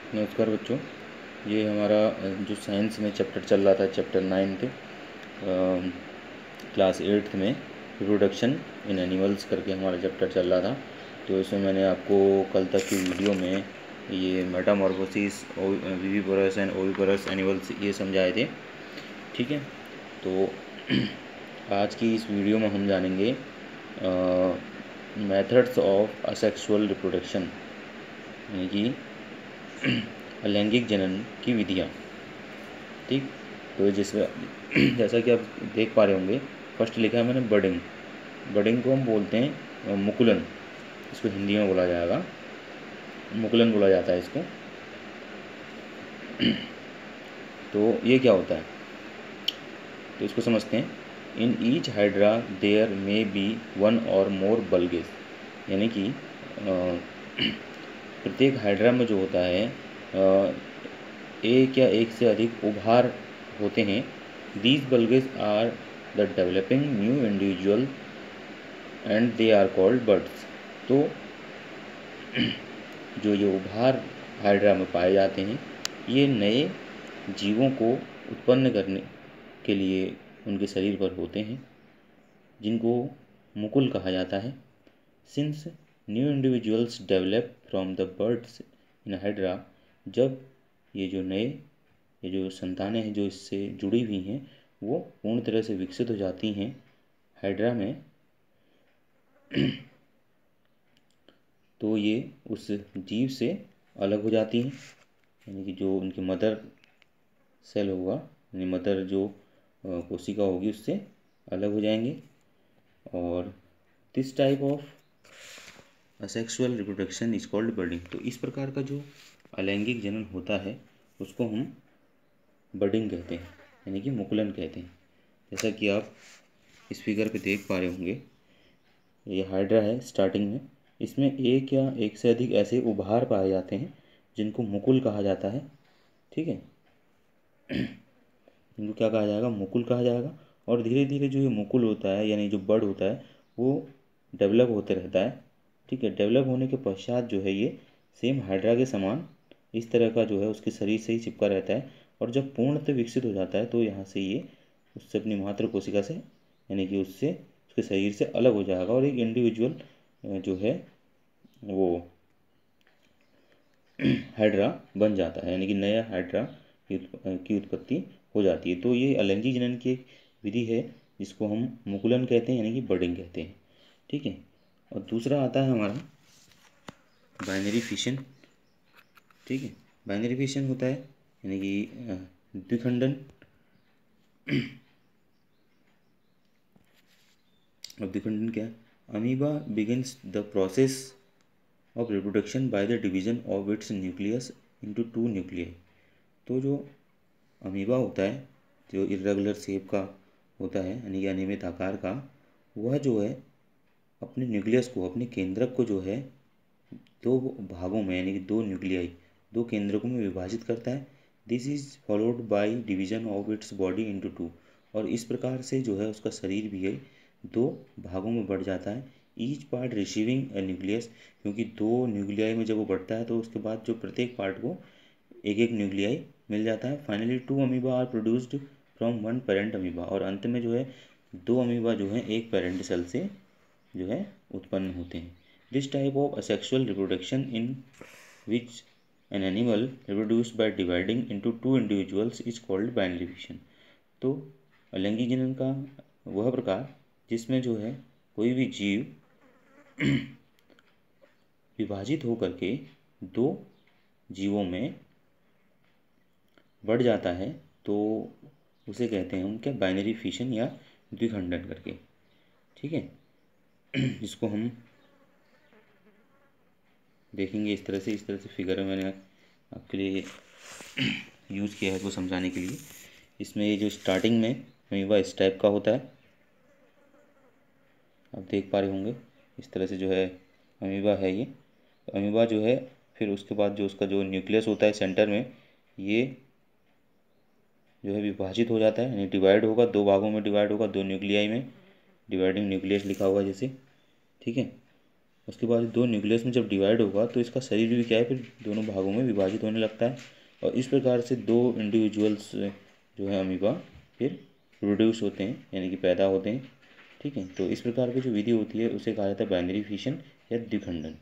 नमस्कार बच्चों। ये हमारा जो साइंस में चैप्टर चल रहा था, चैप्टर 9th क्लास 8th में रिप्रोडक्शन इन एनिमल्स करके हमारा चैप्टर चल रहा था। तो इसमें मैंने आपको कल तक की वीडियो में ये Metamorphosis, viviparous and oviparous animals ये समझाए थे। ठीक है, तो आज की इस वीडियो में हम जानेंगे मेथड्स ऑफ असेक्सुअल रिप्रोडक्शन, यानी कि अलैंगिक जनन की विधियाँ। ठीक, तो जिसमें जैसा कि आप देख पा रहे होंगे, फर्स्ट लिखा है मैंने बडिंग। बडिंग को हम बोलते हैं मुकुलन, इसको हिंदी में बोला जाएगा मुकुलन बोला जाता है इसको। तो ये क्या होता है, तो इसको समझते हैं। In each hydra there may be one or more बल्गेस, यानी कि प्रत्येक हाइड्रा में जो होता है एक या एक से अधिक उभार होते हैं। These bulges are the developing new individual and they are called buds. तो जो ये उभार हाइड्रा में पाए जाते हैं, ये नए जीवों को उत्पन्न करने के लिए उनके शरीर पर होते हैं, जिनको मुकुल कहा जाता है। Since new individuals develop from the birds in hydra, जब ये जो संतानें हैं जो इससे जुड़ी हुई हैं, वो पूर्ण तरह से विकसित हो जाती हैं हाइड्रा में, तो ये उस जीव से अलग हो जाती हैं, यानी कि जो उनकी मदर सेल होगा, यानी मदर जो कोशिका होगी, उससे अलग हो जाएंगे। और this type of asexual reproduction is called budding. तो इस प्रकार का जो अलैंगिक जनन होता है उसको हम बर्डिंग कहते हैं, यानी कि मुकुलन कहते हैं। जैसा कि आप इस फिगर पे देख पा रहे होंगे, ये हाइड्रा है स्टार्टिंग में, इसमें एक या एक से अधिक ऐसे उभार पाए जाते हैं जिनको मुकुल कहा जाता है। ठीक है, इनको क्या कहा जाएगा, मुकुल कहा जाएगा। और धीरे धीरे जो ये मुकुल होता है, यानी जो बर्ड होता है, वो डेवलप होते रहता है। ठीक है, डेवलप होने के पश्चात जो है ये सेम हाइड्रा के समान इस तरह का जो है उसके शरीर से ही चिपका रहता है। और जब पूर्णतः विकसित हो जाता है तो यहाँ से ये उससे अपनी मातृ कोशिका से, यानी कि उससे उसके शरीर से अलग हो जाएगा और एक इंडिविजुअल जो है वो हाइड्रा बन जाता है, यानी कि नया हाइड्रा की उत्पत्ति हो जाती है। तो ये अलैंगिक जनन की एक विधि है जिसको हम मुकुलन कहते हैं, यानी कि बर्डिंग कहते हैं। ठीक है, और दूसरा आता है हमारा बाइनरी फिशन। ठीक है, बाइनरी फिशन होता है यानी कि द्विखंडन। और द्विखंडन क्या है? Amoeba begins the process of reproduction by the division of its nucleus into 2 nuclei. तो जो अमीबा होता है, जो इर्रेगुलर शेप का होता है, यानी कि अनियमित आकार का, वह जो है अपने न्यूक्लियस को, अपने केंद्रक को जो है दो भागों में, यानी कि 2 न्यूक्लियाई, 2 केंद्रकों में विभाजित करता है। This is followed by division of its body into 2। और इस प्रकार से जो है उसका शरीर भी है 2 भागों में बढ़ जाता है। ईच पार्ट रिसीविंग ए न्यूक्लियस, क्योंकि 2 न्यूक्लियाई में जब वो बढ़ता है तो उसके बाद जो प्रत्येक पार्ट को एक एक न्यूक्लियाई मिल जाता है। Finally 2 amoeba are produced from 1 parent amoeba, और अंत में जो है 2 अमीबा जो है एक पेरेंट सेल से जो है उत्पन्न होते हैं। This type of asexual reproduction in which an animal reproduced by dividing into 2 individuals is called binary fission. तो अलैंगिक जनन का वह प्रकार जिसमें जो है कोई भी जीव विभाजित होकर के 2 जीवों में बढ़ जाता है, तो उसे कहते हैं हम क्या, बाइनरी फिशन या द्विखंडन करके। ठीक है, जिसको हम देखेंगे इस तरह से फिगर में मैंने आपके लिए यूज़ किया है इसको समझाने के लिए। इसमें ये जो स्टार्टिंग में अमीबा इस टाइप का होता है, आप देख पा रहे होंगे इस तरह से जो है अमीबा है ये। अमीबा जो है फिर उसके बाद जो उसका जो न्यूक्लियस होता है सेंटर में, ये जो है विभाजित हो जाता है, यानी डिवाइड होगा, 2 भागों में डिवाइड होगा, 2 न्यूक्लियाई में, डिवाइडिंग न्यूक्लियस लिखा होगा जैसे। ठीक है, उसके बाद दो न्यूक्लियस में जब डिवाइड होगा तो इसका शरीर भी क्या है, फिर दोनों भागों में विभाजित होने लगता है, और इस प्रकार से दो इंडिविजुअल्स जो है अमीबा फिर प्रोड्यूस होते हैं, यानी कि पैदा होते हैं। ठीक है, तो इस प्रकार की जो विधि होती है उसे कहा जाता है बाइनरी फिशन या द्विखंडन।